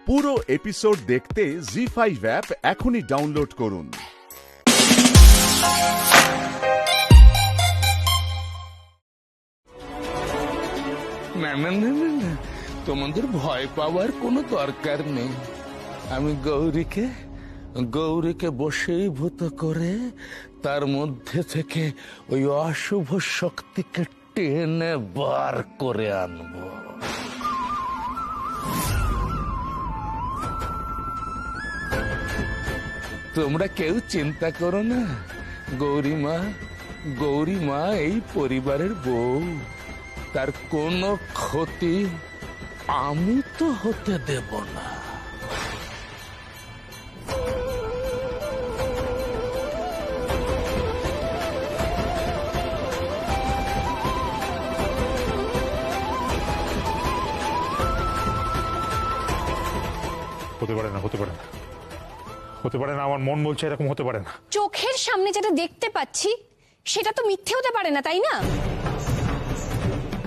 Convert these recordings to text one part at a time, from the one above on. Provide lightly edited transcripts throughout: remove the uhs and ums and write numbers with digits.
পুরো এপিসোড দেখতে জি5 অ্যাপ এখনই ডাউনলোড করুন। না না না না না, তোমাদের ভয় পাওয়ার কোনো দরকার নেই। আমি গৌরীকে বশীভূত করে তার মধ্যে থেকে ওই অশুভ শক্তিকে টেনে বার করে আনবো। তোমরা কেউ চিন্তা করো না, গৌরী মা এই পরিবারের বউ, তার কোনো ক্ষতি আমি তো হতে দেব না। হতে পারে না, হতে পারে না, হতে পারে না। আমার মন বলছে এরকম হতে পারে না। চোখের সামনে যেটা দেখতে পাচ্ছি সেটা তো মিথ্যে হতে পারে না, তাই না?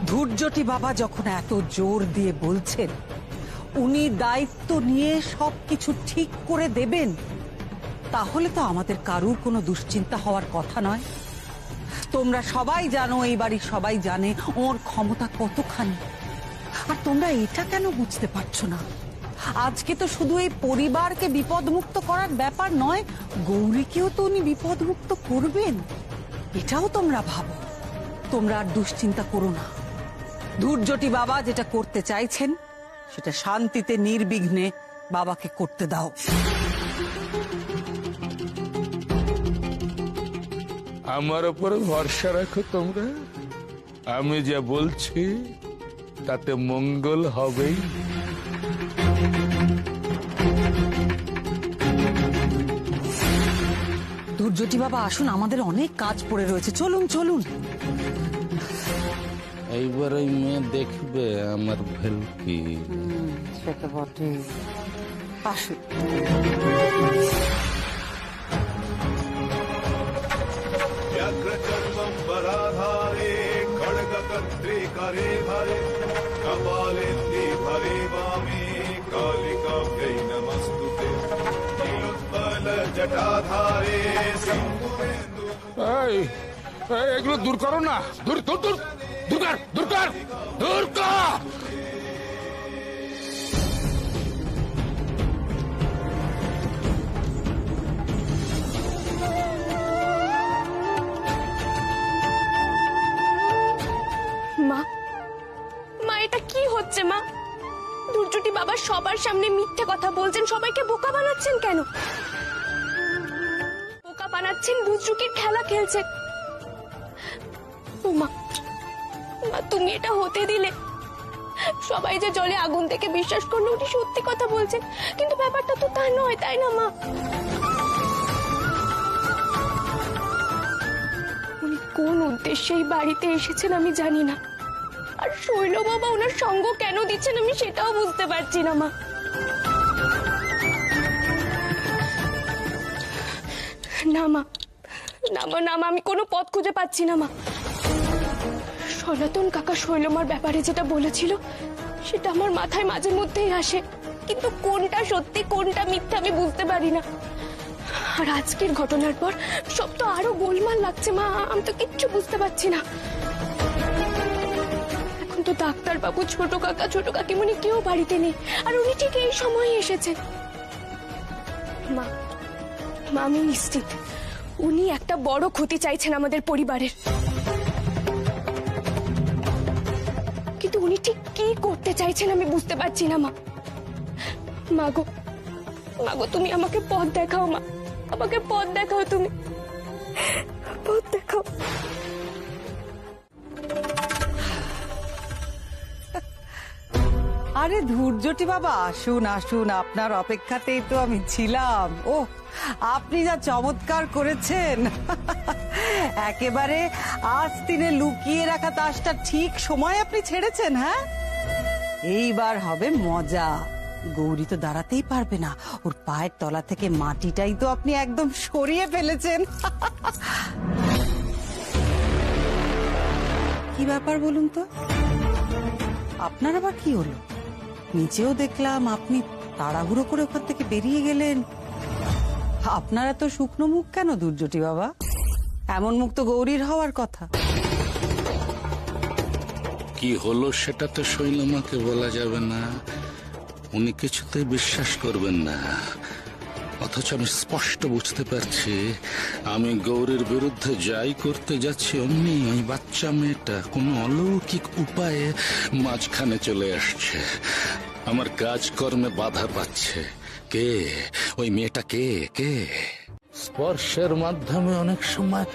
ধৈর্যটি বাবা যখন এত জোর দিয়ে বলছেন উনি দায়িত্ব নিয়ে সবকিছু ঠিক করে দেবেন, তাহলে তো আমাদের কারুর কোনো দুশ্চিন্তা হওয়ার কথা নয়। তোমরা সবাই জানো, এই বাড়ির সবাই জানে ওর ক্ষমতা কতখানি। আর তোমরা এটা কেন বুঝতে পারছো না? আজকে তো শুধু এই পরিবারকে বিপদমুক্ত করার ব্যাপার নয়, গৌরীকেও তো উনি বিপদমুক্ত করবেন, এটাও তোমরা ভাবো। তোমরা আর দুশ্চিন্তা করো না। ধৈর্যটি বাবা যেটা করতে চাইছেন সেটা শান্তিতে নির্বিঘ্নে বাবাকে করতে দাও। আমার উপরে ভরসা রাখো তোমরা, আমি যা বলছি তাতে মঙ্গল হবেই। ধৈর্যটি বাবা আসুন, আমাদের অনেক কাজ পড়ে রয়েছে, চলুন চলুন। এইবার ওই মেয়ে দেখবে আমার ভেলকি। সেটা বটে, আসুন। व्याघ्रचर्मम्बराधारे खड्गकर्त्रे करे धरे कपालेन्दे भरे वामे कालिकाभ्यै नमस्तुते नीलोत्पलजटाधारे सिन्दूरेन्दु এগুলো দূর করো না, দূর দূর দূর দূর কর, দূর কর, দূর কর। মা, মা এটা কি হচ্ছে মা? দুর্যোটি বাবা সবার সামনে মিথ্যে কথা বলছেন, সবাইকে বোকা বানাচ্ছেন কেন? বোকা বানাচ্ছেন, দুর্যোগের খেলা খেলছেন। ও মা, মা তুমি এটা হতে দিলে? সবাই যে জলে আগুন থেকে বিশ্বাস করলো উনি সত্যি কথা বলছেন, কিন্তু ব্যাপারটা তো তা নয়, তাই না মা? উনি কোন উদ্দেশ্যে এই বাড়িতে এসেছেন আমি জানি না, আর শৈল বাবা ওনার সঙ্গ কেন দিচ্ছেন আমি সেটাও বুঝতে পারছি না মা। না মা, না মা, না মা, আমি কোনো পথ খুঁজে পাচ্ছি না মা। সনাতন কাকা শৈলমার ব্যাপারে যেটা বলেছিল সেটা আমার মাথায় মাঝে মধ্যেই আসে, কিন্তু কোনটা সত্যি কোনটা মিথ্যা আমি বুঝতে পারি না। আর আজকের ঘটনার পর সব তো আরো গোলমাল লাগছে মা, আমি তো কিচ্ছু বুঝতে পারছি না। এখন তো ডাক্তার বাবু, ছোট কাকা, ছোট কাকিমণি কেউ বাড়িতে নেই, আর উনি ঠিক এই সময় এসেছেন। মা, মা আমি নিশ্চিত উনি একটা বড় ক্ষতি চাইছেন আমাদের পরিবারের, কিন্তু উনি ঠিক কি করতে চাইছেন আমি বুঝতে পারছি না মা। মাগো, মাগো তুমি আমাকে পথ দেখাও মা, আমাকে পথ দেখাও, তুমি পথ দেখাও। আরে ধৈর্যটি বাবা আসুন আসুন, আপনার অপেক্ষাতেই তো আমি ছিলাম। ও আপনি যা চমৎকার করেছেন, একেবারে আস্তিনে লুকিয়ে রাখা তাসটা ঠিক সময় আপনি ছেড়েছেন। হ্যাঁ, এইবার হবে মজা। গৌরী তো দাঁড়াতেই পারবে না, ওর পায়ের তলা থেকে মাটিটাই তো আপনি একদম সরিয়ে ফেলেছেন। কি ব্যাপার বলুন তো, আপনার আবার কি হলো? নিচেও দেখলাম আপনি তাড়াহুড়ো করে ওখান থেকে বেরিয়ে গেলেন। আপনারা তো শুকনো মুখ কেন দুর্জটি বাবা? এমন মুখ তো গৌরীর হওয়ার কথা। কি হলো সেটা তো শৈলমাকে বলা যাবে না, উনি কিছুতেই বিশ্বাস করবেন না। অথচ আমি স্পষ্ট বুঝতে পারছি আমি গৌরীর বিরুদ্ধে যাই করতে যাচ্ছি, অমনি ওই বাচ্চা মেয়েটা কোনো অলৌকিক উপায়ে মাঝখানে চলে আসছে, আমার কাজকর্মে বাধা পাচ্ছে। কে ওই মেয়েটা? কে কে? স্পর্শের মাধ্যমে অনেক সময়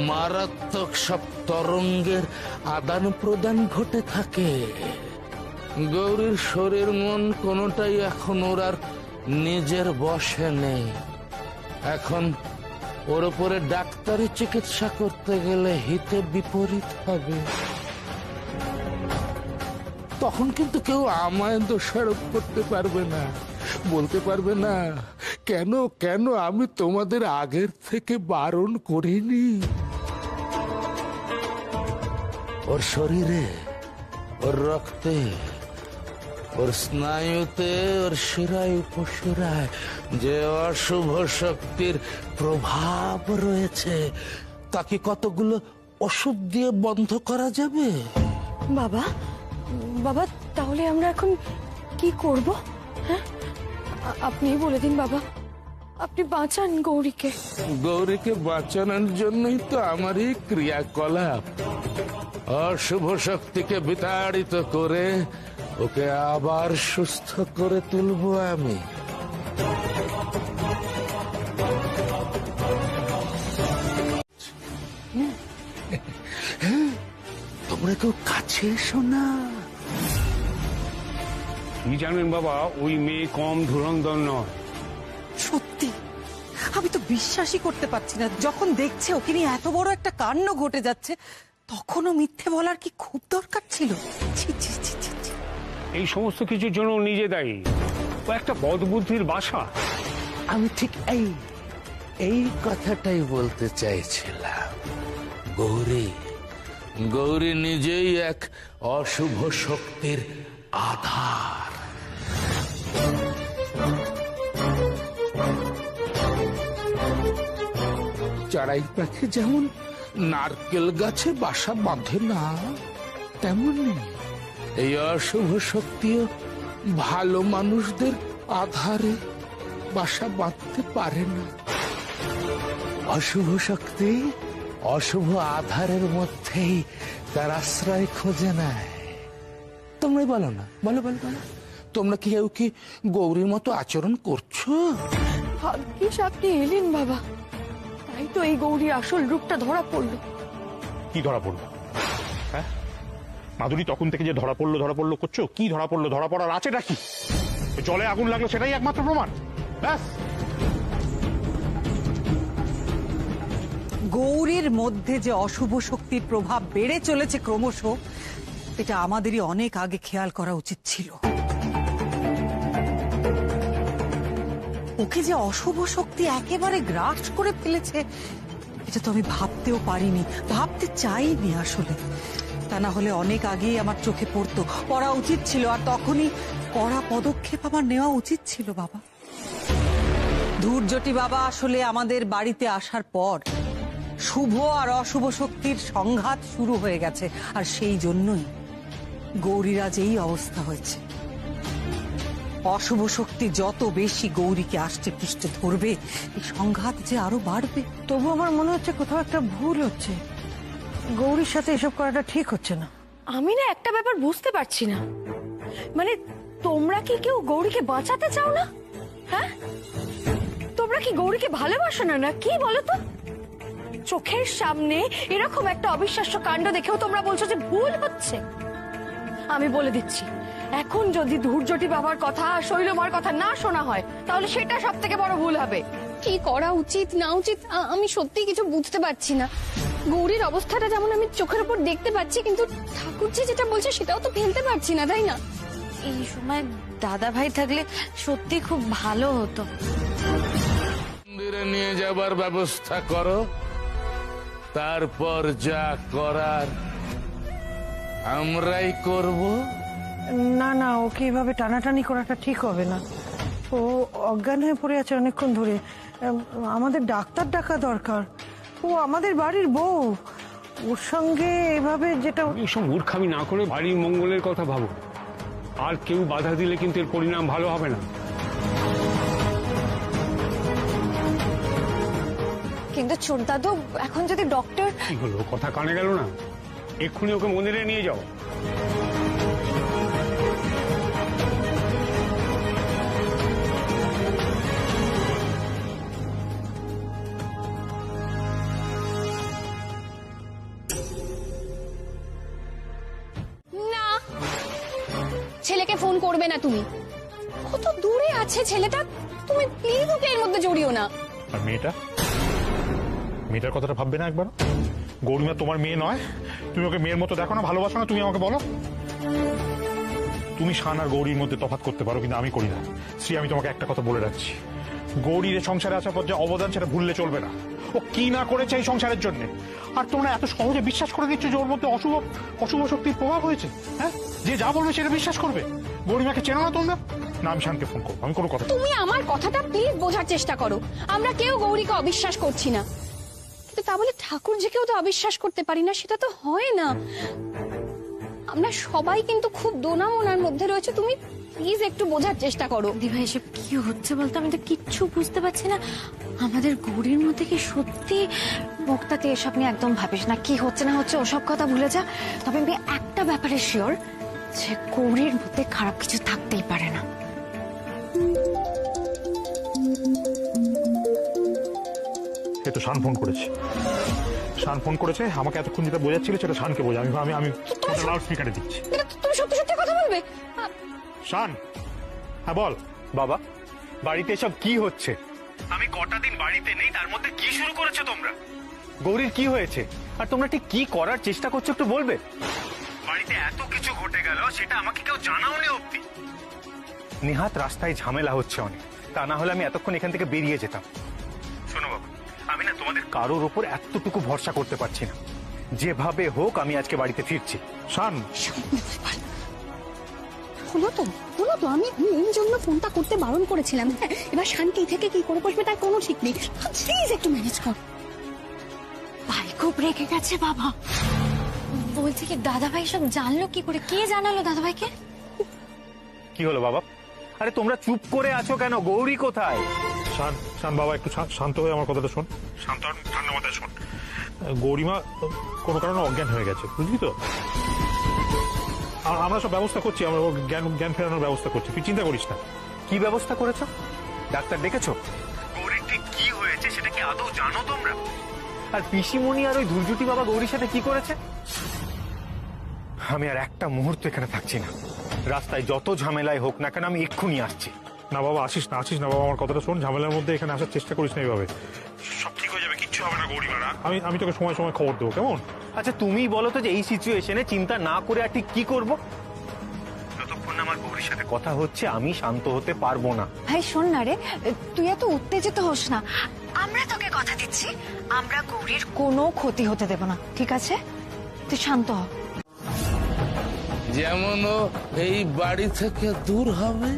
মারাত্মক সব তরঙ্গের আদান প্রদান ঘটে থাকে। গৌরীর শরীর মন কোনোটাই এখন ওর আর নিজের বশে নেই। এখন ওর উপরে ডাক্তারি চিকিৎসা করতে গেলে হিতে বিপরীত হবে। তখন কিন্তু কেউ আমায় দোষারোপ করতে পারবে না, বলতে পারবে না কেন কেন আমি তোমাদের আগের থেকে বারণ করিনি। ওর শরীরে, ওর রক্তে, ওর স্নায়ুতে, ওর শিরায় উপশিরায় যে অশুভ শক্তির প্রভাব রয়েছে তাকে কতগুলো ওষুধ দিয়ে বন্ধ করা যাবে? বাবা, বাবা, তাহলে আমরা এখন কি করব? হ্যাঁ, আপনিই বলে দিন বাবা, আপনি বাঁচান গৌরীকে। গৌরীকে বাঁচানোর জন্যই তো আমার এই ক্রিয়াকলাপ। অশুভ শক্তিকে বিতাড়িত করে ওকে আবার সুস্থ করে তুলবো আমি। তোমরা কেউ কাছে এসো না। কি জানেন বাবা, ওই মেয়ে কম ধুরন্ধর নয়। সত্যি আমি তো বিশ্বাসই করতে পারছি না। যখন দেখছে ওকে নিয়ে এত বড় একটা কাণ্ড ঘটে যাচ্ছে, তখনও মিথ্যে বলার কি খুব দরকার ছিল? ছি, ছি, ছি, ছি, ছি। এই সমস্ত কিছুর জন্য ও নিজে দায়ী। ও একটা বদবুদ্ধির বাসা। আমি ঠিক এই কথাটাই বলতে চাইছিলাম। গৌরী নিজেই এক অশুভ শক্তির আধার। চড়াই পাখি যেমন নারকেল গাছে বাসা বাঁধে না, তেমনি এই অশুভ শক্তিও ভালো মানুষদের আধারে বাসা বাঁধতে পারে না। অশুভ শক্তি অশুভ আধারের মধ্যেই তার আশ্রয় খুঁজে নেয়। তোমরাই বলো না, বলো বলো বলো, তোমরা কি কেউ কি গৌরীর মতো আচরণ করছো? ভাগ্যিস আপনি এলেন বাবা, তাই তো এই গৌরীর আসল রূপটা ধরা পড়লো। কি ধরা পড়লো? হ্যাঁ মাধুরী, তখন থেকে যে ধরা পড়লো করছো, কি ধরা পড়লো? ধরা পড়ার আছেটা কি? জলে আগুন লাগলো সেটাই একমাত্র প্রমাণ, ব্যাস। গৌরীর মধ্যে যে অশুভ শক্তির প্রভাব বেড়ে চলেছে ক্রমশ, এটা আমাদেরই অনেক আগে খেয়াল করা উচিত ছিল। ওকে যে অশুভ শক্তি একেবারে গ্রাস করে ফেলেছে, এটা তো আমি ভাবতেও পারিনি, ভাবতে চাইনি আসলে। তা না হলে অনেক আগেই আমার চোখে পড়া উচিত ছিল, আর তখনই কড়া পদক্ষেপ আমার নেওয়া উচিত ছিল বাবা। ধূর্যটি বাবা আসলে আমাদের বাড়িতে আসার পর শুভ আর অশুভ শক্তির সংঘাত শুরু হয়ে গেছে, আর সেই জন্যই গৌরীর আজ এই অবস্থা হয়েছে। অশুভ শক্তি যত বেশি গৌরীকে আষ্টে পৃষ্ঠে ধরবে, এই সংঘাত যে আরো বাড়বে। তবু আমার মনে হচ্ছে কোথাও একটা ভুল হচ্ছে। গৌরীর সাথে এসব করাটা ঠিক হচ্ছে না। আমি না একটা ব্যাপার বুঝতে পারছি না, মানে তোমরা কি কেউ গৌরীকে বাঁচাতে চাও না? হ্যাঁ, তোমরা কি গৌরীকে ভালোবাসো না, না কি বলো তো? চোখের সামনে এরকম একটা অবিশ্বাস্য কাণ্ড দেখেও তোমরা বলছো যে ভুল হচ্ছে। আমি বলে দিচ্ছি, এখন যদি ধূর্যটি বাবার কথা শৈলমার কথা না শোনা হয়, তাহলে সেটা সব থেকে বড় ভুল হবে। কি করা উচিত না উচিত আমি সত্যি কিছু বুঝতে পারছি না। গৌরীর অবস্থাটা যেমন আমি চোখের উপর দেখতে পাচ্ছি, কিন্তু ঠাকুরজি যেটা বলছে সেটাও তো ফেলতে পারছি না, তাই না? এই সময় দাদা ভাই থাকলে সত্যি খুব ভালো হতো। মন্দিরে নিয়ে যাবার ব্যবস্থা করো, তারপর যা করার আমরাই করব। না না, ওকে এভাবে টানাটানি করাটা ঠিক হবে না। ও অজ্ঞান হয়ে পড়ে আছে অনেকক্ষণ ধরে। আমাদের ডাক্তার ডাকা দরকার। ও আমাদের বাড়ির বউ, ওর সঙ্গে এভাবে যেটা। এইসব মূর্খামি না করে বাড়ির মঙ্গলের কথা ভাবো। আর কেউ বাধা দিলে কিন্তু এর পরিণাম ভালো হবে না। কিন্তু ছোট দাদু, এখন যদি ডক্টর। কি হলো, কথা কানে গেল না? এক্ষুনি ওকে মন্দিরে নিয়ে যাও। না, ছেলেকে ফোন করবে না তুমি। কত দূরে আছে ছেলেটা, তুমি প্লিজ ওকে এর মধ্যে জড়িও না। আর মেয়েটার কথাটা ভাববে না একবার? গৌরীমা তোমার মেয়ে নয়? তুমি ওকে মেয়ের মতো দেখো না, ভালোবাসো না? তুমি আমাকে বলো। তুমি শান আর গৌরীর মধ্যে তফাৎ করতে পারো, কিন্তু আমি করি না। শ্রী, আমি তোমাকে একটা কথা বলে রাখছি, গৌরীর সংসারে আসার পর যে অবদান সেটা ভুললে চলবে না। ও কি না করেছে এই সংসারের জন্য, আর তোমরা এত সহজে বিশ্বাস করে দিচ্ছ যে ওর মধ্যে অশুভ শক্তির প্রভাব হয়েছে। হ্যাঁ, যে যা বলবে সেটা বিশ্বাস করবে। গৌরীমাকে চেনো না তোমরা? না, আমি শানকে ফোন করবো, আমি কোনো কথা। তুমি আমার কথাটা প্লিজ বোঝার চেষ্টা করো। আমরা কেউ গৌরীকে অবিশ্বাস করছি না, কিন্তু তা বলে ঠাকুরজিকেও তো অবিশ্বাস করতে পারি না, সেটা তো হয় না। আমরা সবাই কিন্তু খুব দোনামোনার মধ্যে রয়েছে, তুমি প্লিজ একটু বোঝার চেষ্টা করো। দিভা, এসব কি হচ্ছে বলতো? আমি তো কিচ্ছু বুঝতে পারছি না। আমাদের গৌরীর মধ্যে কি সত্যি? মুক্তাতে এসব নিয়ে একদম ভাবিস না, কি হচ্ছে না হচ্ছে ওসব কথা ভুলে যা। তবে আমি একটা ব্যাপারে শিওর, যে গৌরীর মধ্যে খারাপ কিছু থাকতেই পারে না। এই তো শান ফোন করেছে। শান ফোন করেছে আমাকে, এতক্ষণ যেটা বোঝাচ্ছিল সেটা শানকে বোঝা। আমি লাউড স্পিকারে দিচ্ছি। তুমি সত্যি সত্যি কথা বলবে? শান, হ্যাঁ বল। বাবা, বাড়িতে এসব কি হচ্ছে? আমি কটা দিন বাড়িতে নেই, তার মধ্যে কি শুরু করেছো তোমরা? গৌরীর কি হয়েছে আর তোমরা ঠিক কি করার চেষ্টা করছো একটু বলবে? বাড়িতে এত কিছু ঘটে গেল, সেটা আমাকে কেউ জানাওনি অব্দি। নিহাত রাস্তায় ঝামেলা হচ্ছে অনেক, তা না হলে আমি এতক্ষণ এখান থেকে বেরিয়ে যেতাম। শোনো বাবা, আমি না তোমাদের কারোর ওপর এতটুকু ভরসা করতে পারছি না। যেভাবে হোক আমি আজকে বাড়িতে ফিরছি। শান, হলো তো আমি এই জন্য ফোনটা করতে বারণ করেছিলাম। হ্যাঁ, এবার শান্তি থেকে কি করে বসবে তার কোনো ঠিক নেই। প্লিজ একটু ম্যানেজ কর। ভাই খুব রেগে গেছে বাবা। বলছি কি, দাদাভাই সব জানলো কি করে? কে জানালো দাদাভাইকে? কি হলো বাবা? আরে তোমরা চুপ করে আছো কেন? গৌরী কোথায়? শান, শান বাবা, একটু শান্ত হয়ে আমার কথাটা শোন। শান্ত, ঠান্ডা মাথায় শোন। গৌরীমা কোনো কারণে অজ্ঞান হয়ে গেছে, বুঝলি তো? আমরা সব ব্যবস্থা করছি, আমরা জ্ঞান ফেরানোর ব্যবস্থা করছি, তুই চিন্তা করিস না। কি ব্যবস্থা করেছো? ডাক্তার ডেকেছো? গৌরীর ঠিক কি হয়েছে সেটা কি আদৌ জানো তোমরা? আর পিসিমণি আর ওই দুর্জুটি বাবা গৌরীর সাথে কি করেছে? আমি আর একটা মুহূর্ত এখানে থাকছি না। রাস্তায় যত ঝামেলাই হোক না কেন আমি এক্ষুনি আসছি। না বাবা, আসিস না বাবা, আমার কথাটা শোন। ঝামেলার মধ্যে এখানে আসার চেষ্টা করিস না এইভাবে। সব ঠিক হয়ে যাবে, কিচ্ছু হবে না গৌরীমা। আমি তোকে সময় সময় খবর দেবো, কেমন? আচ্ছা তুমি বলো তো, যে এই সিচুয়েশনে চিন্তা না করে আর ঠিক কি করবো? যতক্ষণ আমার গৌরীর সাথে কথা হচ্ছে আমি শান্ত হতে পারবো না। ভাই শোন না রে, তুই এত উত্তেজিত হোস না। আমরা তোকে কথা দিচ্ছি, আমরা গৌরীর কোনো ক্ষতি হতে দেব না, ঠিক আছে? তুই শান্ত হ। যেমন ও এই বাড়ি থেকে দূর হবে,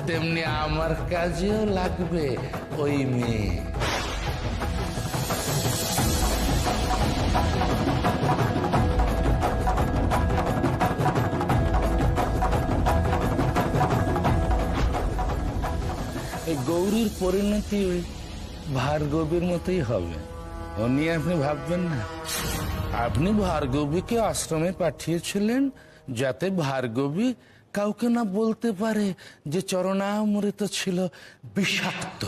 তেমনি আমার কাজেও লাগবে ওই মেয়ে। এই গৌরীর পরিণতি ওই ভার্গবীর মতোই হবে, ও নিয়ে আপনি ভাববেন না। আপনি ভার্গবীকে আশ্রমে পাঠিয়েছিলেন যাতে ভার্গবী কাউকে না বলতে পারে যে চরণামৃত ছিল বিষাক্ত।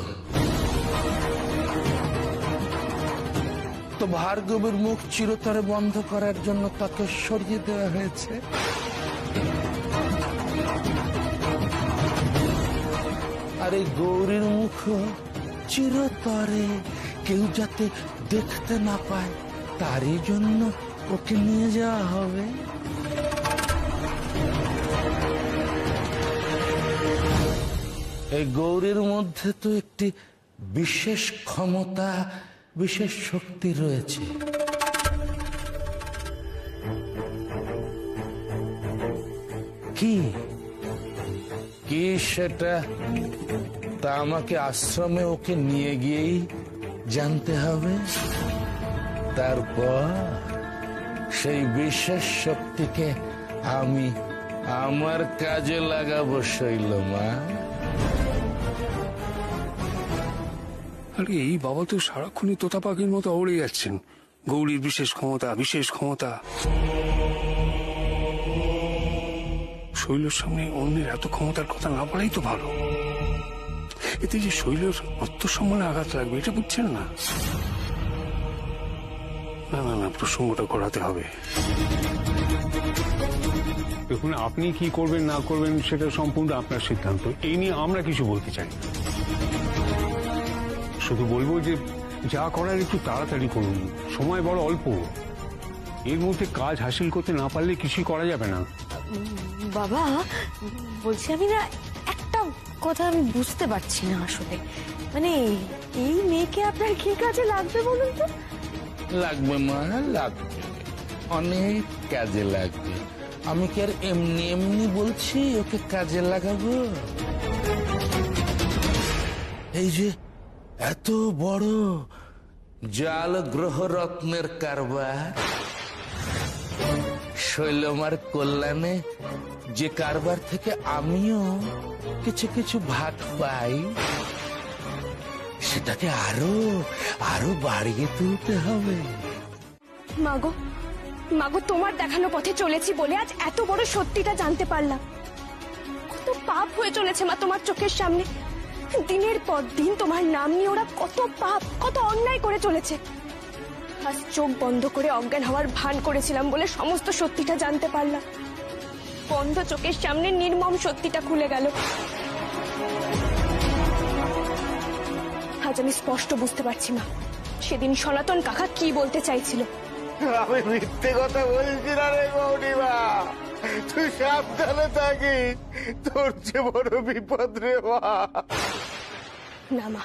তো ভার্গবীর মুখ চিরতরে বন্ধ করার জন্য তাকে সরিয়ে দেওয়া হয়েছে। আর এই গৌরীর মুখ চিরতরে কেউ যাতে দেখতে না পায় তারই জন্য ওকে নিয়ে যাওয়া হবে। এই গৌরীর মধ্যে তো একটি বিশেষ ক্ষমতা, বিশেষ শক্তি রয়েছে। কি কি কি সেটা তা আমাকে আশ্রমে ওকে নিয়ে গিয়েই জানতে হবে। তারপর সেই বিশেষ শক্তিকে আমি আমার কাজে লাগাবো শৈলমা। আরে এই বাবা তো সারাক্ষণই তোতা পাখির মতো উড়ে যাচ্ছেন। গৌরীর বিশেষ ক্ষমতা, বিশেষ ক্ষমতা। শৈলের সামনে অন্যের এত ক্ষমতার কথা না বলাই তো ভালো। এতে যে শৈলের আত্মসম্মানে আঘাত লাগবে এটা বুঝছেন না। না না না, প্রসঙ্গটা ঘোরাতে হবে। দেখুন, আপনি কি করবেন না করবেন সেটা সম্পূর্ণ আপনার সিদ্ধান্ত। এই নিয়ে আমরা কিছু বলতে চাই না। শুধু বলবো যে যা করার একটু তাড়াতাড়ি করুন, সময় বড় অল্প। এর মধ্যে কাজ হাসিল করতে না পারলে কিছুই করা যাবে না। বাবা, বলছি আমি না একটা কথা আমি বুঝতে পারছি না আসলে, মানে এই মেয়েকে আপনার কি কাজে লাগবে বলুন তো? লাগবে মা, লাগবে, অনেক কাজে লাগবে। আমি কি আর এমনি এমনি বলছি ওকে কাজে লাগাবো? এই যে এত বড় জাল গ্রহ রত্নের কারবার, শৈলমার কল্যাণে যে কারবার থেকে আমিও কিছু কিছু ভাগ পাই, সেটাকে আরো আরো বাড়িয়ে তুলতে হবে। মাগো, মাগো, তোমার দেখানো পথে চলেছি বলে আজ এত বড় সত্যিটা জানতে পারলাম। কত পাপ হয়ে চলেছে মা তোমার চোখের সামনে। দিনের পর দিন তোমার নাম নিয়ে ওরা কত পাপ, কত অন্যায় করে চলেছে। আজ চোখ বন্ধ করে অজ্ঞান হওয়ার ভান করেছিলাম বলে সমস্ত সত্যিটা জানতে পারলাম। বন্ধ চোখের সামনে নির্মম সত্যিটা খুলে গেল। আজ আমি স্পষ্ট বুঝতে পারছি মা, সেদিন সনাতন কাকা কি বলতে চাইছিল। আমি মিথ্যে কথা বলছি না রে গৌরীমা, তুই সাবধানে থাকিস, তোর যে বড় বিপদ রে মা। না মা,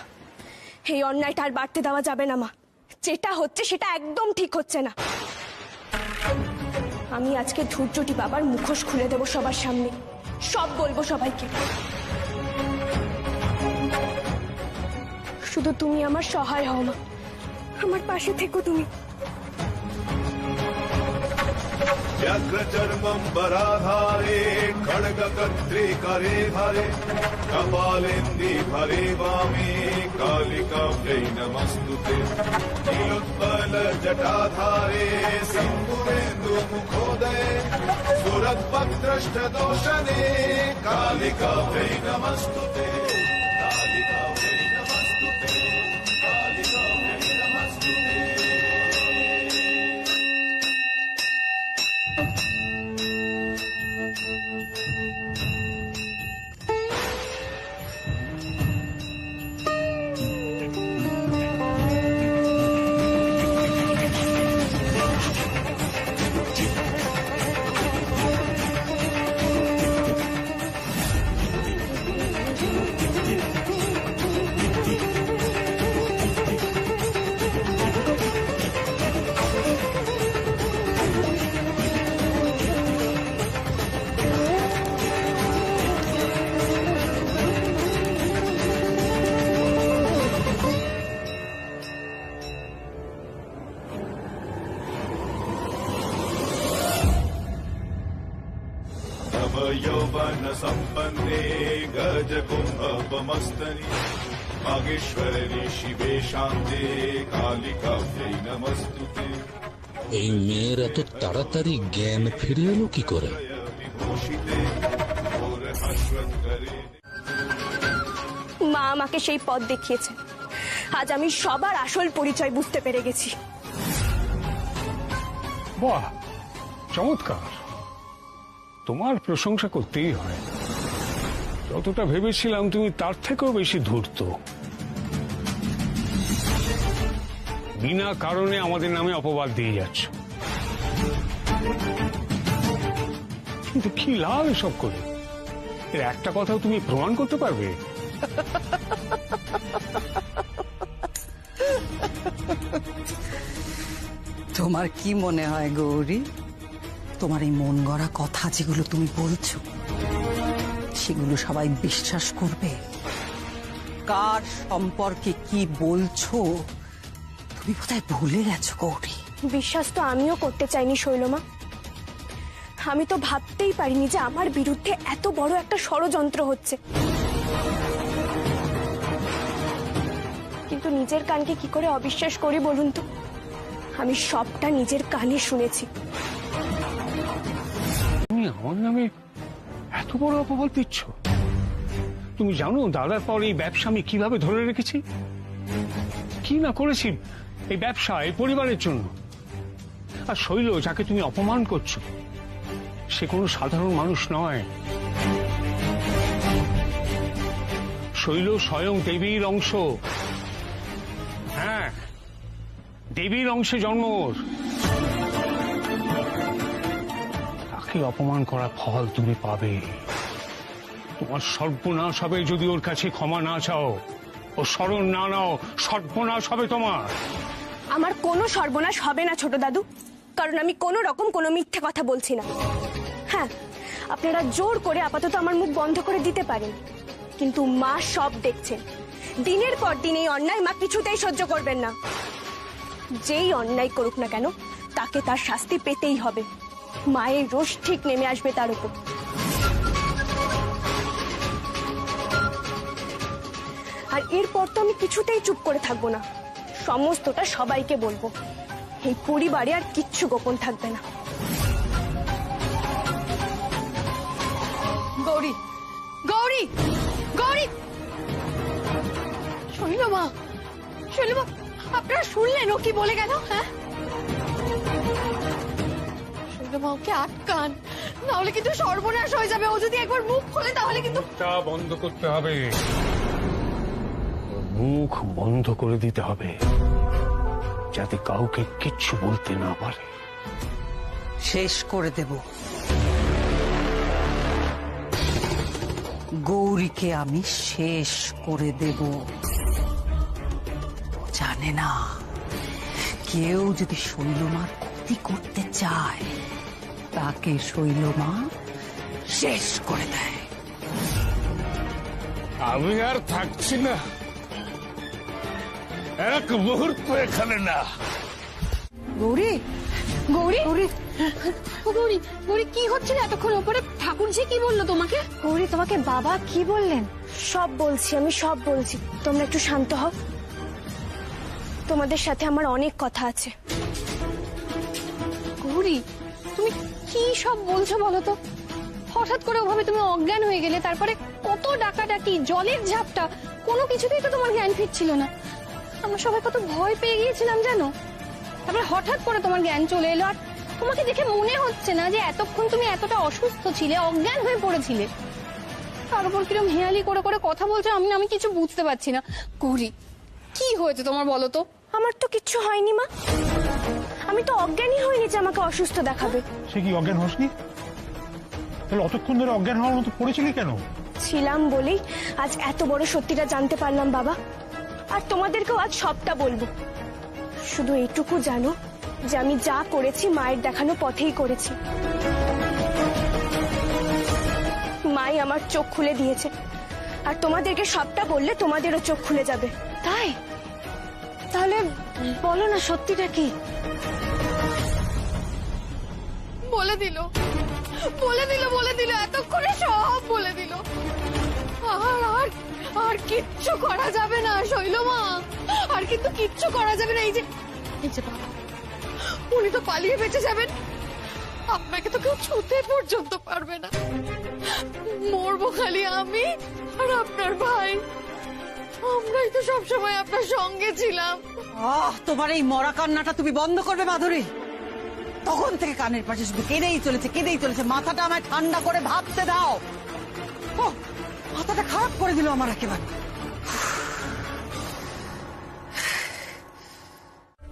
এই অন্যায়টা আর বাড়তে দেওয়া যাবে না মা। যেটা হচ্ছে সেটা একদম ঠিক হচ্ছে না। আমি আজকে ধৈর্যটি বাবার মুখোশ খুলে দেব সবার সামনে, সব বলবো সবাইকে। শুধু তুমি আমার সহায় হও মা, আমার পাশে থেকো তুমি। व्यग्रचर्मम्बराधारे खड्गकर्त्रे धारे कपालेन्दि भरे वामे कालिकाभ्यै नमस्तुते नीलोत्पलजटाधारे सिन्दूरेन्दुमुखोदये सुरद्भद्रष्टदोषणे कालिकाभ्यै नमस्तुते कालिकाभ्यै नमस्तुते कालिकाभ्यै नमस्तुते। यौवन संपन्ने गजकुम्भमस्तनि मागेश्वरी शिवे शान्ते कालिकाभ्यै नमस्तुते। এই মেয়ের এত তাড়াতাড়ি জ্ঞান ফিরে এলো কি করে? মা আমাকে সেই পথ দেখিয়েছে। আজ আমি সবার আসল পরিচয় বুঝতে পেরে গেছি। বাহ, চমৎকার। তোমার প্রশংসা করতেই হয়। যতটা ভেবেছিলাম তুমি তার থেকেও বেশি ধূর্ত। বিনা কারণে আমাদের নামে অপবাদ দিয়ে যাচ্ছ, কিন্তু কি লাভ এসব করে? এর একটা কথাও তুমি প্রমাণ করতে পারবে? তোমার কি মনে হয় গৌরী, তোমার এই মন গড়া কথা যেগুলো তুমি বলছো সেগুলো সবাই বিশ্বাস করবে? কার সম্পর্কে কি বলছো তুমি বোধহয় ভুলে গেছো গৌরী। বিশ্বাস তো আমিও করতে চাইনি শৈলমা। আমি তো ভাবতেই পারিনি যে আমার বিরুদ্ধে এত বড় একটা ষড়যন্ত্র হচ্ছে। কিন্তু নিজের কানকে কি করে অবিশ্বাস করি বলুন তো? আমি সবটা নিজের কানে শুনেছি। তুমি আমার নামে এত বড় অপবাদ দিচ্ছ? তুমি জানো দাদার পর এই ব্যবসা আমি কিভাবে ধরে রেখেছি? কি না করেছি এই ব্যবসা, এই পরিবারের জন্য। আর শৈল যাকে তুমি অপমান করছো সে কোনো সাধারণ মানুষ নয়। শৈল স্বয়ং দেবীর অংশ। হ্যাঁ, দেবীর অংশে জন্ম ওর। তাকে অপমান করার ফল তুমি পাবে। তোমার সর্বনাশ হবে যদি ওর কাছে ক্ষমা না চাও, ও শরণ না নাও, সর্বনাশ হবে তোমার। আমার কোনো সর্বনাশ হবে না ছোট দাদু, কারণ আমি কোনো রকম কোনো মিথ্যে কথা বলছি না। হ্যাঁ, আপনারা জোর করে আপাতত আমার মুখ বন্ধ করে দিতে পারেন, কিন্তু মা সব দেখছেন। দিনের পর দিন এই অন্যায় মা কিছুতেই সহ্য করবেন না। যেই অন্যায় করুক না কেন তাকে তার শাস্তি পেতেই হবে। মায়ের রোষ ঠিক নেমে আসবে তার উপর। আর এরপর তো আমি কিছুতেই চুপ করে থাকবো না, সমস্তটা সবাইকে বলবো। এই পরিবারে আর কিচ্ছু গোপন থাকবে না। গৌরী, গৌরী, গৌরী! শৈলমা, শৈলমা, আপনারা শুনলেন ও কি বলে গেল? হ্যাঁ, শৈলমা ওকে আটকান, নাহলে কিন্তু সর্বনাশ হয়ে যাবে। ও যদি একবার মুখ খোলে তাহলে কিন্তু বন্ধ করতে হবে, মুখ বন্ধ করে দিতে হবে, যাতে কাউকে কিচ্ছু বলতে না পারে। শেষ করে দেব। গৌরীকে আমি শেষ করে দেব। জানে না কেউ যদি শৈলমার ক্ষতি করতে চায় তাকে শৈলমা শেষ করে দেয়। আমি আর থাকছি না, এক মুহূর্ত এখানে না। গৌরী, গৌরী, গৌরী, গৌরী, গৌরী, কি হচ্ছিল এতক্ষণ? ওপরে ঠাকুরজি কি বললো তোমাকে? গৌরী, তোমাকে বাবা কি বললেন? সব বলছি, আমি সব বলছি। তোমরা একটু শান্ত হও, তোমাদের সাথে আমার অনেক কথা আছে। গৌরী, তুমি কি সব বলছো বলো তো? হঠাৎ করে ওভাবে তুমি অজ্ঞান হয়ে গেলে, তারপরে কত ডাকাডাকি, জলের ঝাপটা, কোনো কিছুতেই তো তোমার জ্ঞান ফিরছিল না। আমরা সবাই কত ভয় পেয়ে গিয়েছিলাম জানো। তারপরে হঠাৎ করে তোমার জ্ঞান চলে এলো, আর তোমাকে দেখে মনে হচ্ছে না যে এতক্ষণ তুমি এতটা অসুস্থ ছিলে, অজ্ঞান হয়ে পড়েছিলে। তার উপর কিরম হেয়ালি করে করে কথা বলছো, আমি কিছু বুঝতে পারছি না। গৌরী, কি হয়েছে তোমার বলো তো? আমার তো কিচ্ছু হয়নি মা, আমি তো অজ্ঞানই হইনি যে আমাকে অসুস্থ দেখাবে। সে কি অজ্ঞান হসনি? তাহলে অতক্ষণ ধরে অজ্ঞান হওয়ার মতো পড়েছিলি কেন? ছিলাম বলেই আজ এত বড় সত্যিটা জানতে পারলাম বাবা, আর তোমাদেরকেও আজ সবটা বলবো। শুধু এইটুকু জানো যে আমি যা করেছি মায়ের দেখানো পথেই করেছি। মাই আমার চোখ খুলে দিয়েছে, আর তোমাদেরকে সবটা বললে তোমাদেরও চোখ খুলে যাবে। তাই? তাহলে বলো না সত্যিটা কি? বলে দিল, বলে দিল, বলে দিল, এতক্ষণে সব বলে দিল। আর আর কিচ্ছু করা যাবে না শৈলমা, আর কিন্তু কিচ্ছু করা যাবে না। এই যে বাবা, উনি তো পালিয়ে বেঁচে যাবেন, আপনাকে তো কেউ ছুঁতে পর্যন্ত পারবে না। মরবো খালি আমি আর আপনার ভাই। আমরাই তো সবসময় আপনার সঙ্গে ছিলাম। তোমার এই মরা কান্নাটা তুমি বন্ধ করবে মাধুরী? তখন থেকে কানের পাশে শুধু কেঁদেই চলেছে, কেঁদেই চলেছে। মাথাটা আমায় ঠান্ডা করে ভাবতে দাও। মাথাটা খারাপ করে দিল আমার একেবারে।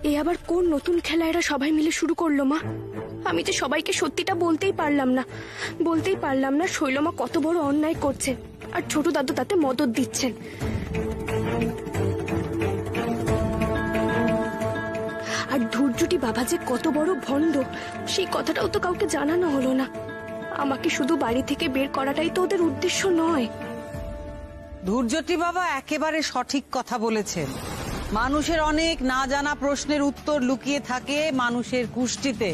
এ আবার কোন নতুন খেলা এরা সবাই মিলে শুরু করলো মা? আমি যে সবাইকে সত্যিটা বলতেই পারলাম না শৈলমা কত বড় অন্যায় করছেন, আর ছোট দাদু তাতে মদত দিচ্ছেন। আর ধৈর্যটি বাবা যে কত বড় ভণ্ড, সেই কথাটাও তো কাউকে জানানো হলো না। আমাকে শুধু বাড়ি থেকে বের করাটাই তো ওদের উদ্দেশ্য নয়। ধৈর্যটি বাবা একেবারে সঠিক কথা বলেছেন। মানুষের অনেক না জানা প্রশ্নের উত্তর লুকিয়ে থাকে মানুষের কুষ্টিতে।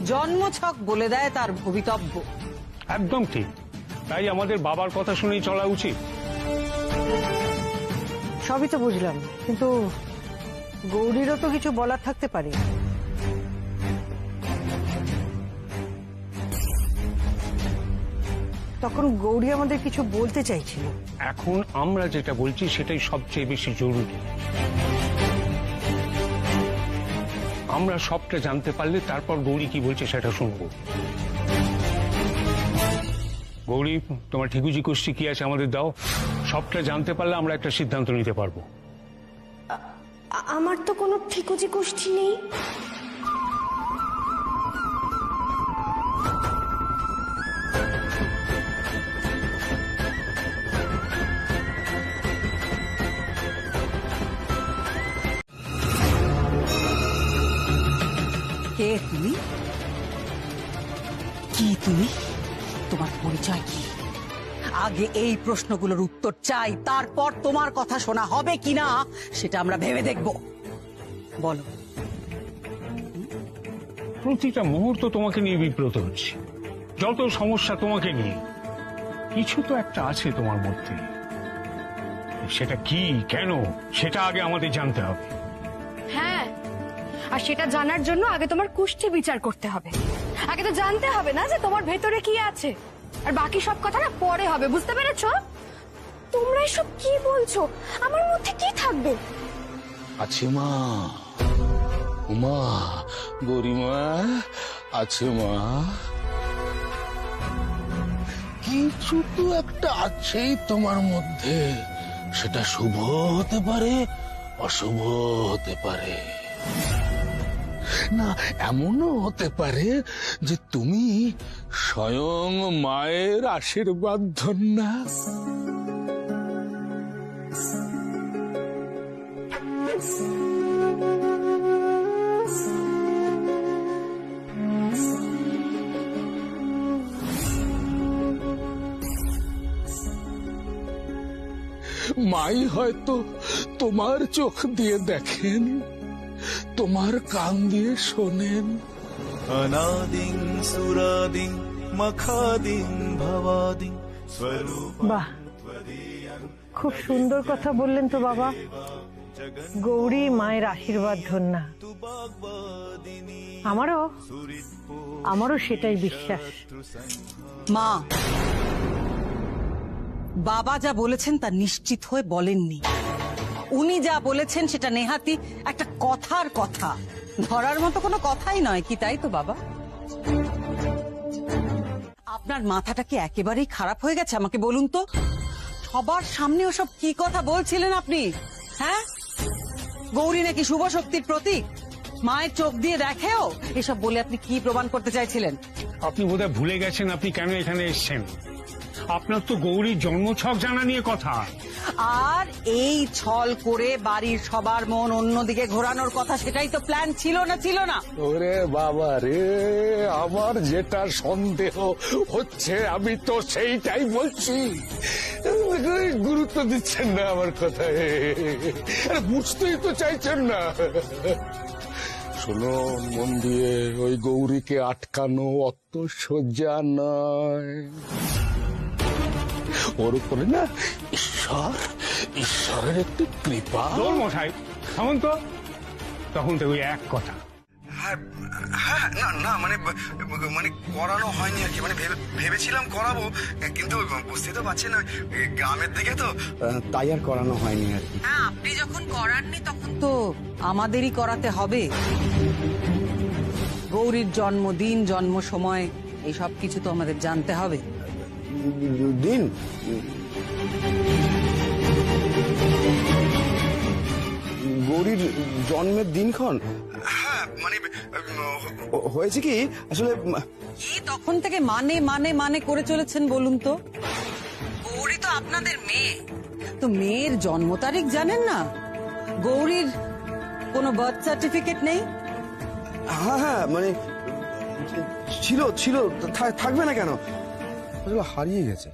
জন্মছক বলে দেয় তার ভবিতব্য। একদম ঠিক। তাই আমাদের বাবার কথা শুনেই চলা উচিত। সবই তো বুঝলাম, কিন্তু গৌরীরও তো কিছু বলার থাকতে পারে। তখন গৌরী আমাদের কিছু বলতে চাইছিল। এখন আমরা যেটা বলছি সেটাই সবচেয়ে বেশি জরুরি। আমরা সবটা জানতে পারলে তারপর গৌরী কি বলছে সেটা শুনবো। গৌরী, তোমার ঠিকুজি কোষ্ঠী কি আছে আমাদের দাও। সবটা জানতে পারলে আমরা একটা সিদ্ধান্ত নিতে পারবো। আমার তো কোনো ঠিকুজি গোষ্ঠী নেই। কে তুমি? কি তুমি? তোমার পরিচয় কি? আগে এই প্রশ্নগুলোর উত্তর চাই, তারপর তোমার কথা শোনা হবে কিনা সেটা আমরা ভেবে দেখব। বলো। প্রতিটা মুহূর্ত তোমাকে নিয়ে বিব্রত হচ্ছে। যত সমস্যা তোমাকে নিয়ে, কিছু তো একটা আছে তোমার মধ্যে। সেটা কি, কেন, সেটা আগে আমাদের জানতে হবে। হ্যাঁ, আর সেটা জানার জন্য আগে তোমার কুষ্ঠি বিচার করতে হবে। আগে তো জানতে হবে না যে তোমার ভেতরে কি আছে, আর বাকি সব কথা না পরে হবে, বুঝতে পেরেছো? তোমরা এসব কি বলছো? আমার মধ্যে কি থাকবে? আছে মা, উমা, গরিমা আছে মা। কিছু তো একটা আছেই তোমার মধ্যে। সেটা শুভ হতে পারে, অশুভ হতে পারে, না এমনও হতে পারে যে তুমি স্বয়ং মায়ের আশীর্বাদ ধন্যা। মাই হয়তো তোমার চোখ দিয়ে দেখেন, তোমার কান দিয়ে শোনেন। অনাদিং সুরাদিং মখাদিং ভবাদিং স্বরূপ। বাহ, খুব সুন্দর কথা বললেন তো বাবা। গৌরী মায়ের আশীর্বাদ ধন্যা। আমারও সেটাই বিশ্বাস। মা, বাবা যা বলেছেন তা নিশ্চিত হয়ে বলেননি। উনি যা বলেছেন সেটা নেহাতি একটা কথার কথা, ধরার মতো কোনো কথাই নয় কি, তাই তো বাবা? আপনার মাথাটা কি একেবারেই খারাপ হয়ে গেছে? আমাকে বলুন তো, সবার সামনে ওসব কি কথা বলছিলেন আপনি? হ্যাঁ, গৌরী নাকি শুভ শক্তির প্রতীক, মায়ের চোখ দিয়ে দেখেও, এসব বলে আপনি কি প্রমাণ করতে চাইছিলেন? আপনি বোধহয় ভুলে গেছেন আপনি কেন এখানে এসেছেন। আপনার তো গৌরীর জন্মছক জানা নিয়ে কথা, আর এই ছল করে বাড়ির সবার মন অন্যদিকে ঘোরানোর কথা, সেটাই তো প্ল্যান ছিল না? ছিল না? ওরে বাবা রে, আমার যেটা সন্দেহ হচ্ছে আমি তো সেইটাই বলছি। গুরুত্ব দিচ্ছেন না আমার কথায়, বুঝতেই তো চাইছেন না। শোনো মন দিয়ে, ওই গৌরীকে আটকানো অত সোজা নয়। ওর উপরে না ঈশ্বরের একটু কৃপা। মশাই থামুন তো, তখন তো ওই এক কথা। হ্যাঁ, না না, মানে মানে করানো হয়নি আর কি। মানে ভেবেছিলাম করাবো, কিন্তু বুঝতে তো পারছেন না, গ্রামের দিকে তো, তাই আর করানো হয়নি আর কি। হ্যাঁ, আপনি যখন করাননি তখন তো আমাদেরই করাতে হবে। গৌরীর জন্মদিন, জন্ম সময়, এই সব কিছু তো আমাদের জানতে হবে। দিন গৌরীর জন্মের দিনক্ষণ? হ্যাঁ, মানে হয়েছে কি আসলে, কি তখন থেকে মানে মানে মানে করে চলেছেন বলুন তো? গৌরী তো আপনাদের মেয়ে, তো মেয়ের জন্ম তারিখ জানেন না? গৌরীর কোনো বার্থ সার্টিফিকেট নেই? হ্যাঁ হ্যাঁ, মানে ছিল ছিল থাকবে না কেন? আসলে হারিয়ে গেছে।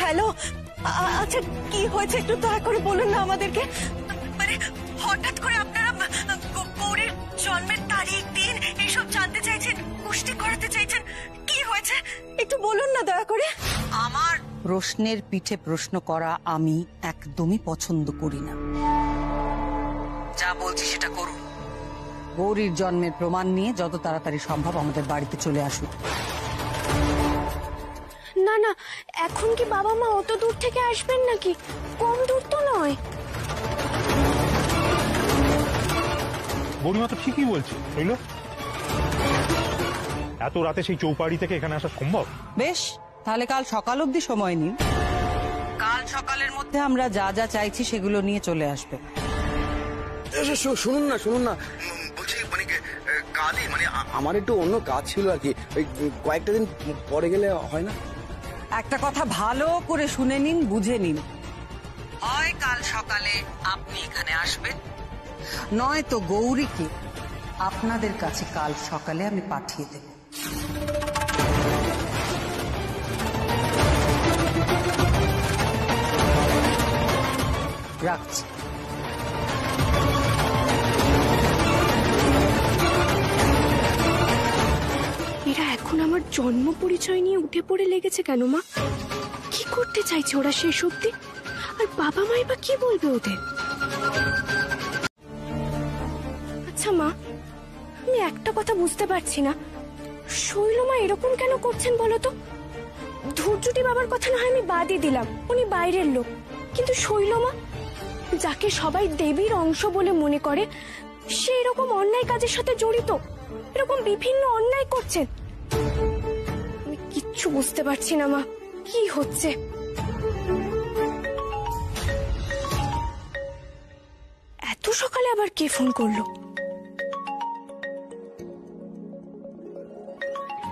হ্যালো, আচ্ছা কি হয়েছে একটু দয়া করে বলুন না আমাদেরকে। মানে হঠাৎ করে আপনারা গৌরীর জন্মের তারিখ দিন এইসব জানতে চাইছেন, পুষ্টি করাতে চাইছেন, কি হয়েছে একটু বলুন না দয়া করে। আমার প্রশ্নের পিঠে প্রশ্ন করা আমি একদমই পছন্দ করি না। যা বলছি সেটা করুন। গৌরীর জন্মের প্রমাণ নিয়ে যত তাড়াতাড়ি সম্ভব আমাদের বাড়িতে চলে আসুন। না না, এখন কি বাবা মা অত দূর থেকে আসবেন নাকি? কম দূর তো নয়। গৌরীমা তো ঠিকই বলছে, বুঝলো? এত রাতে সেই চৌপাড়ি থেকে এখানে আসা সম্ভব? বেশ, তাহলে কাল সকাল অবধি সময় নিন। কাল সকালের মধ্যে আমরা যা যা চাইছি সেগুলো নিয়ে চলে আসবে। শুনুন না বলছি মানে কালই মানে আমার একটু অন্য কাজ ছিল আর কি, ওই কয়েকটা দিন পরে গেলে হয় না? একটা কথা ভালো করে শুনে নিন, বুঝে নিন। হয় কাল সকালে আপনি এখানে আসবেন, নয়তো গৌরীকে আপনাদের কাছে কাল সকালে আমি পাঠিয়ে দেব। রাখছি। এরা এখন আমার জন্ম পরিচয় নিয়ে উঠে পড়ে লেগেছে কেন মা? কি করতে চাইছে ওরা শেষ অব্দি? আর বাবা মাই বা কি বলবে ওদের? আচ্ছা মা, আমি একটা কথা বুঝতে পারছি না, শৈলমা এরকম কেন করছেন বলো তো? ধৈর্যটি বাবার কথা না হয় আমি বাদই দিলাম, উনি বাইরের লোক, কিন্তু শৈলমা যাকে সবাই দেবীর অংশ বলে মনে করে, সে এরকম অন্যায় কাজের সাথে জড়িত, এরকম বিভিন্ন অন্যায় করছেন। আমি কিচ্ছু বুঝতে পারছি না মা, কি হচ্ছে? এত সকালে আবার কে ফোন করলো?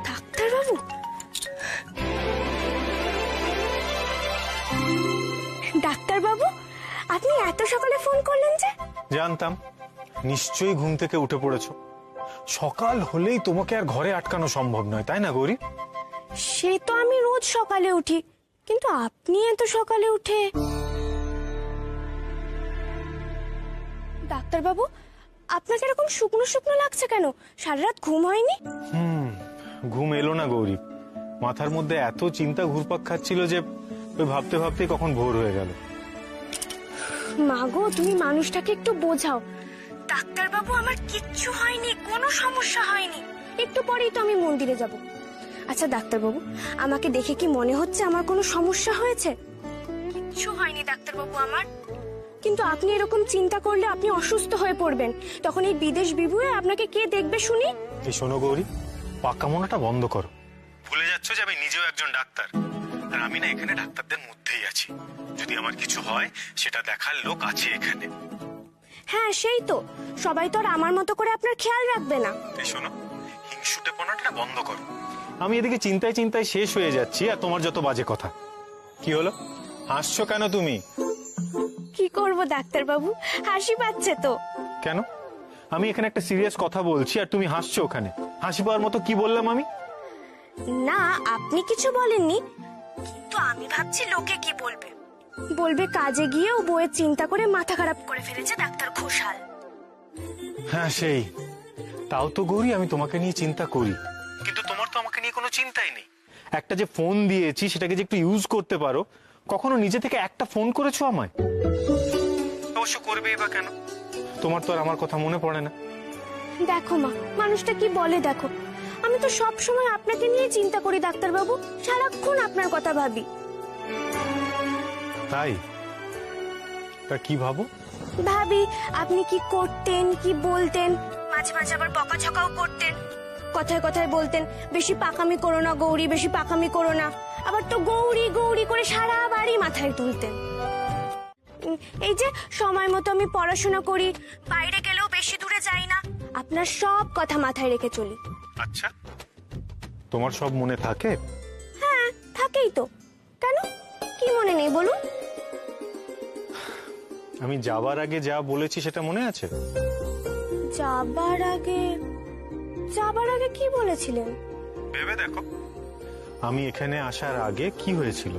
ডাক্তারবাবু? ডাক্তারবাবু, আপনি এত সকালে ফোন করলেন যে? জানতাম নিশ্চয়ই ঘুম থেকে উঠে পড়েছো। সকাল হলেই তোমাকে আর ঘরে আটকানো সম্ভব নয়, তাই না গৌরী? সে তো আমি রোজ সকালে উঠি, কিন্তু আপনি এত সকালে উঠে? ডাক্তারবাবু, আপনাকে এরকম শুকনো শুকনো লাগছে কেন? সারা রাত ঘুম হয়নি? ঘুম এলো না গৌরী, মাথার মধ্যে এত চিন্তা ঘুরপাক খাচ্ছিল যে ওই ভাবতে ভাবতে কখন ভোর হয়ে গেল। মাগো, তুমি মানুষটাকে একটু বোঝাও। ডাক্তারবাবু, আমার কিচ্ছু হয়নি, কোনো সমস্যা হয়নি, একটু পরেই তো আমি মন্দিরে যাব। আচ্ছা ডাক্তারবাবু, আমাকে দেখে কি মনে হচ্ছে আমার কোনো সমস্যা হয়েছে? কিচ্ছু হয়নি ডাক্তারবাবু আমার। কিন্তু আপনি এরকম চিন্তা করলে আপনি অসুস্থ হয়ে পড়বেন, তখন এই বিদেশ বিভুয়ে আপনাকে কে দেখবে শুনি? এই শোনো গৌরী, পাকা মনাটা বন্ধ করো। ভুলে যাচ্ছ যে আমি নিজেও একজন ডাক্তার, আর আমি না এখানে ডাক্তারদের মধ্যেই আছি। যদি আমার কিছু হয় সেটা দেখার লোক আছে এখানে। হ্যাঁ সেই তো, সবাই তো আর আমার মতো করে আপনার খেয়াল রাখবে না। এই শোনো, হিংসুটেপনাটা বন্ধ করো। আমি এদিকে চিন্তায় চিন্তায় শেষ হয়ে যাচ্ছি, আর তোমার যত বাজে কথা। কি হলো, হাসছো কেন তুমি? কি করব ডাক্তারবাবু, হাসি পাচ্ছে তো। কেন? আমি এখানে একটা সিরিয়াস কথা বলছি আর তুমি হাসছো ওখানে। হাসি পাওয়ার মতো কি বললাম আমি? না, আপনি কিছু বলেননি, কিন্তু আমি ভাবছি লোকে কি বলবে। বলবে কাজে গিয়েও বউয়ের চিন্তা করে মাথা খারাপ করে ফেলেছে ডাক্তার ঘোষাল। হ্যাঁ সেই, তাও তো গৌরী আমি তোমাকে নিয়ে চিন্তা করি, কিন্তু তোমার তো আমাকে নিয়ে কোনো চিন্তাই নেই। একটা যে ফোন দিয়েছি সেটাকে যে একটু ইউজ করতে পারো, কখনো নিজে থেকে একটা ফোন করেছো আমায়? অবশ্য করবেই বা কেন? তোমার তো আর আমার কথা মনে পড়ে না। দেখো মা, মানুষটা কি বলে দেখো। আমি তো সব সময় আপনাকে নিয়ে চিন্তা করি ডাক্তারবাবু, সারাক্ষণ আপনার কথা ভাবি। তাই? তা কি ভাবো? ভাবি আপনি কি করতেন, কি বলতেন, মাঝে মাঝে আবার বকাঝকাও করতেন। কথায় কথায় বলতেন বেশি পাকামি করো না গৌরী, বেশি পাকামি করো না। আবার তো গৌরী গৌরী করে সারা বাড়ি মাথায় তুলতেন। এই যে সময় মতো আমি পড়াশোনা করি, বাইরে গেলেও বেশি দূরে যাই না, আপনার সব কথা মাথায় রেখে চলি। আচ্ছা, তোমার সব মনে থাকে? হ্যাঁ থাকেই তো, কেন কি মনে নেই বলুন? আমি যাবার আগে যা বলেছি সেটা মনে আছে? যাবার আগে কি বলেছিলেন? ভেবে দেখো আমি এখানে আসার আগে কি হয়েছিল।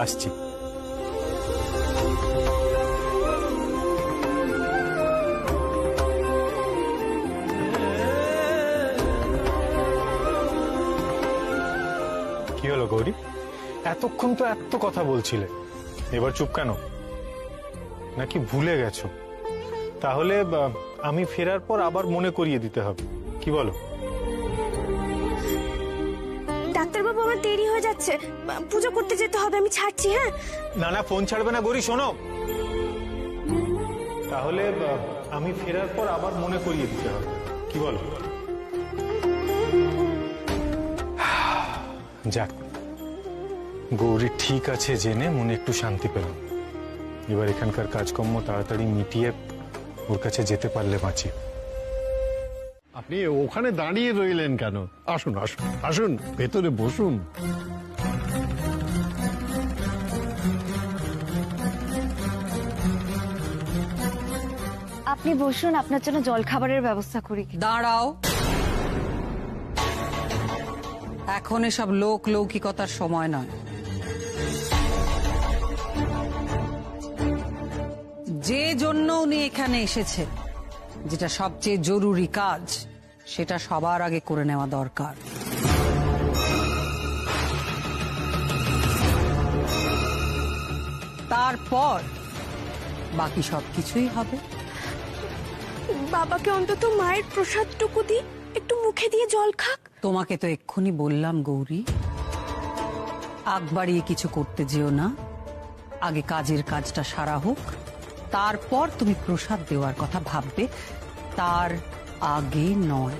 আসছি। কি হলো গৌরী, এতক্ষণ তো এত কথা বলছিলে, এবার চুপ কেন? নাকি ভুলে গেছো? তাহলে আমি ফেরার পর আবার মনে করিয়ে দিতে হবে, কি বলো? ডাক্তারবাবু, আমার দেরি হয়ে যাচ্ছে, পুজো করতে যেতে হবে, আমি ছাড়ছি। হ্যাঁ না না, ফোন ছাড়বে না গৌরী, শোনো। তাহলে আমি ফেরার পর আবার মনে করিয়ে দিতে হবে, কি বলো? যাক, গৌরী ঠিক আছে জেনে মনে একটু শান্তি পেলাম। এবার এখানকার কাজকর্ম তাড়াতাড়ি মিটিয়ে ওর কাছে যেতে পারলে বাঁচি। আপনি ওখানে দাঁড়িয়ে রইলেন কেন? আসুন আসুন আসুন, ভেতরে বসুন। আপনি বসুন, আপনার জন্য জল খাবারের ব্যবস্থা করি। দাঁড়াও, এখন এসব লোক লৌকিকতার সময় নয়। যে জন্য উনি এখানে এসেছেন, যেটা সবচেয়ে জরুরি কাজ, সেটা সবার আগে করে নেওয়া দরকার। তারপর বাকি সবকিছুই হবে। বাবাকে অন্তত মায়ের প্রসাদটুকু দি, একটু মুখে দিয়ে জল খাক। তোমাকে তো এক্ষুনি বললাম গৌরী, আগ বাড়িয়ে কিছু করতে যেও না, আগে কাজের কাজটা সারা হোক, তারপর তুমি প্রসাদ দেওয়ার কথা ভাববে, তার আগে নয়।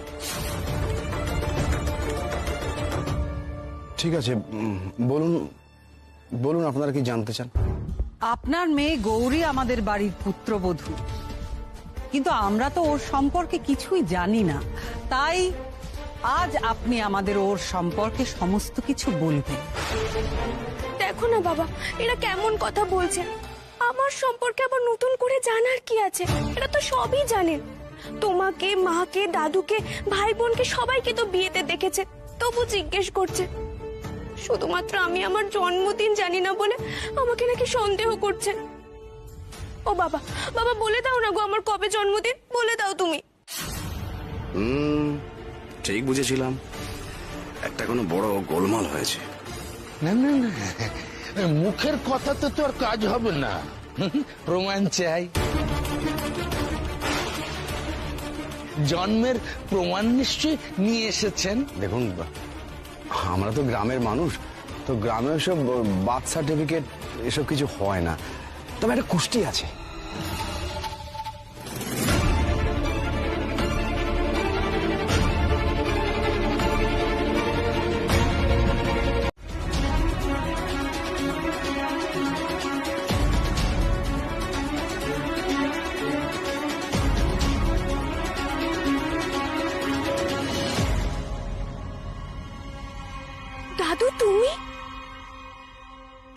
ঠিক আছে, বলুন বলুন আপনারা কি জানতে চান? আপনার মেয়ে গৌরী আমাদের বাড়ির পুত্রবধূ, কিন্তু আমরা তো ওর সম্পর্কে কিছুই জানি না, তাই আজ আপনি আমাদের ওর সম্পর্কে সমস্ত কিছু বলবেন। দেখো না বাবা, এরা কেমন কথা বলছে। আমার সম্পর্কে আবার নতুন করে জানার কি আছে? এরা তো সবই জানেন। তোমাকে, মাকে, দাদুকে, ভাই বোনকে সবাইকে তো বিয়েতে দেখেছে, তবু জিজ্ঞেস করছে। শুধুমাত্র আমি আমার জন্মদিন জানি না বলে আমাকে নাকি সন্দেহ করছে। ও বাবা, বাবা বলে দাও না গো, আমার কবে জন্মদিন, বলে দাও তুমি। ঠিক বুঝেছিলাম, একটা কোনো বড় গোলমাল হয়েছে। না না না, মুখের কথাতে তো আর কাজ হবে না, প্রমাণ চাই। জন্মের প্রমাণ নিশ্চয়ই নিয়ে এসেছেন। দেখুন, আমরা তো গ্রামের মানুষ, তো গ্রামে সব বার্থ সার্টিফিকেট এসব কিছু হয় না, তবে একটা কুষ্টি আছে। দাদু, তুমি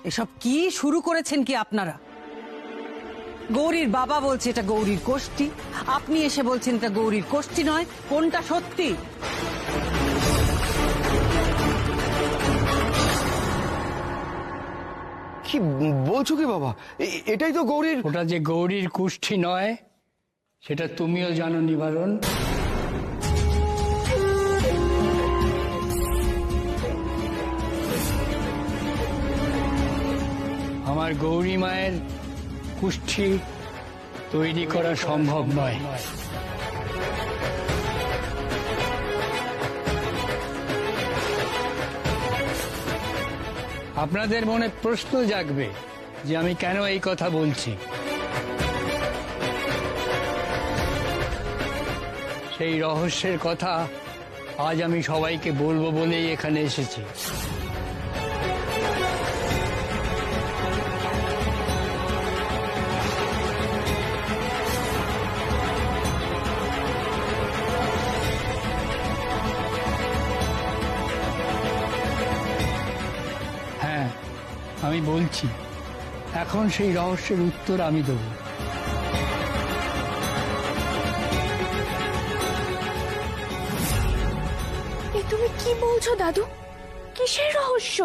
এসব কি শুরু করেছেন কি আপনারা? গৌরীর বাবা বলছে এটা গৌরীর কোষ্ঠী, আপনি এসে বলছেন এটা গৌরীর কোষ্ঠী নয়। কোনটা সত্যি? কি বলছো কি বাবা? এটাই তো গৌরীর। ওটা যে গৌরীর কুষ্ঠী নয় সেটা তুমিও জানো নিবারণ। আমার গৌরী মায়ের কুষ্ঠী তৈরি করা সম্ভব নয়। আপনাদের মনে প্রশ্ন জাগবে যে আমি কেন এই কথা বলছি। সেই রহস্যের কথা আজ আমি সবাইকে বলবো বলেই এখানে এসেছি। আমি বলছি, এখন সেই রহস্যের উত্তর আমি দেব। এ তুমি কি বলছো দাদু? কিসের রহস্য?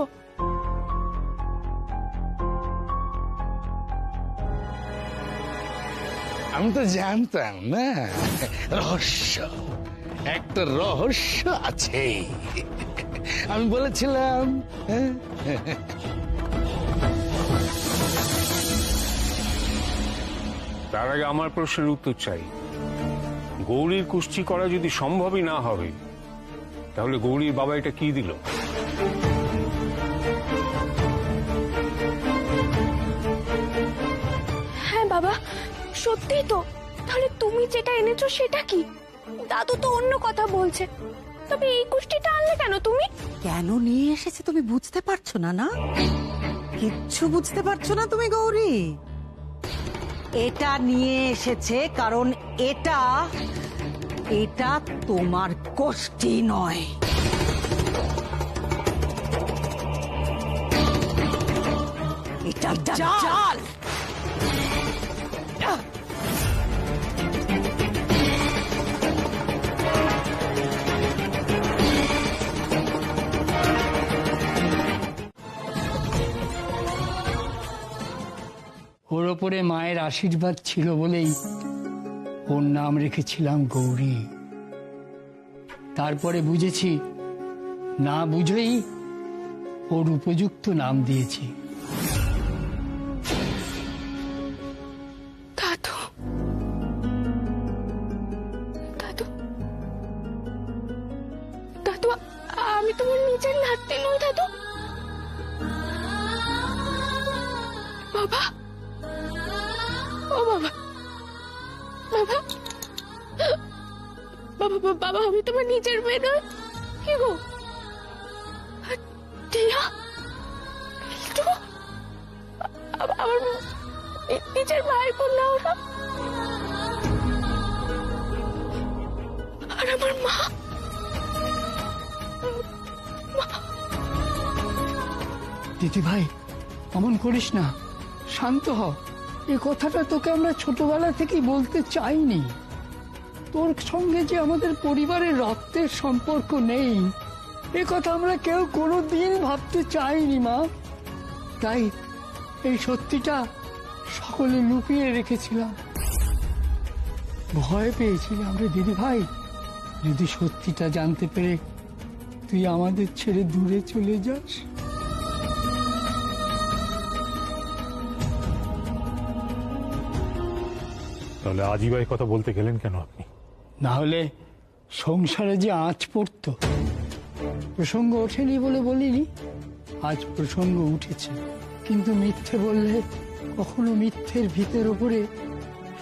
আমি তো জানতাম না, রহস্য, একটা রহস্য আছে। আমি বলেছিলাম। তার আগে আমার প্রশ্নের উত্তর চাই। গৌরীর কুষ্টি করা যদি সম্ভবই না হবে, তাহলে গৌরীর বাবা এটা কি দিল? হ্যাঁ বাবা, সত্যি তো। তাহলে তুমি যেটা এনেছো সেটা কি? দাদু তো অন্য কথা বলছে, তবে এই কুষ্টিটা আনলে কেন তুমি? কেন নিয়ে এসেছে তুমি বুঝতে পারছো না? না, কিচ্ছু বুঝতে পারছো না তুমি গৌরী। এটা নিয়ে এসেছে কারণ এটা এটা তোমার কোষ্ঠী নয়। এটা জাল। ওর ওপরে মায়ের আশীর্বাদ ছিল বলেই ওর নাম রেখেছিলাম গৌরী। তারপরে বুঝেছি, না বুঝেই ওর উপযুক্ত নাম দিয়েছি। দাদু, দাদু, দাদু, আমি তোমার নিজের নাতনি নই দাদু। বাবা, ও বাবা, বাবা, বাবা, বাবা, আমি তোমার নিজের মেয়ে নই। কি গো টিয়া, বিল্টু, আমার নিজের ভাই বোন না ওরা? আর আমার মা, দিদি ভাই, অমন করিস না, শান্ত হ। এই কথাটা তোকে আমরা ছোটবেলা থেকেই বলতে চাইনি। তোর সঙ্গে যে আমাদের পরিবারের রক্তের সম্পর্ক নেই, এ কথা আমরা কেউ কোনোদিন ভাবতে চাইনি মা। তাই এই সত্যিটা সকলে লুকিয়ে রেখেছিলাম। ভয় পেয়েছিলাম রে দিদি ভাই, যদি সত্যিটা জানতে পেরে তুই আমাদের ছেড়ে দূরে চলে যাস। তাহলে আজীবাই কথা বলতে গেলেন কেন আপনি? না হলে সংসারে যে আঁচ পড়তো। প্রসঙ্গ ওঠেনি বলে বলিনি, আজ প্রসঙ্গ উঠেছে। কিন্তু মিথ্যে বললে কখনো মিথ্যের ভিতের ওপরে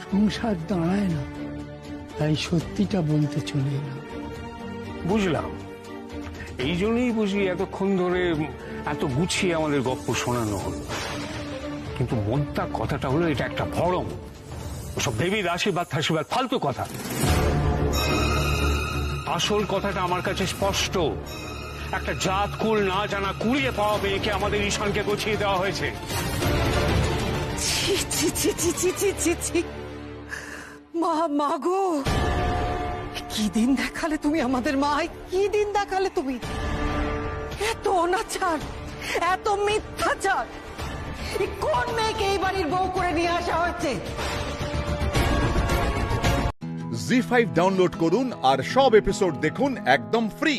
সংসার দাঁড়ায় না। তাই সত্যিটা বলতে চলে এলাম। বুঝলাম, এই জন্যই বুঝি এতক্ষণ ধরে এত গুছিয়ে আমাদের গপ্প শোনানো হলো। কিন্তু মোদ্দা কথাটা হলো, এটা একটা ভরম। ওসব দেবীর আশীর্বাদ ফাশীর্বাদ ফালতু কথা। আসল কথাটা আমার কাছে স্পষ্ট। একটা জাত কুল না জানা কুড়িয়ে পাওয়া মেয়েকে আমাদের ঈশানকে গুছিয়ে দেওয়া হয়েছে। মা গো, কি দিন দেখালে তুমি আমাদের মা, কি দিন দেখালে তুমি! এত অনাচার, এত মিথ্যাচার! কোন মেয়েকে এই বাড়ির বউ করে নিয়ে আসা হয়েছে? জি5 ডাউনলোড করুন আর সব এপিসোড দেখুন একদম ফ্রি।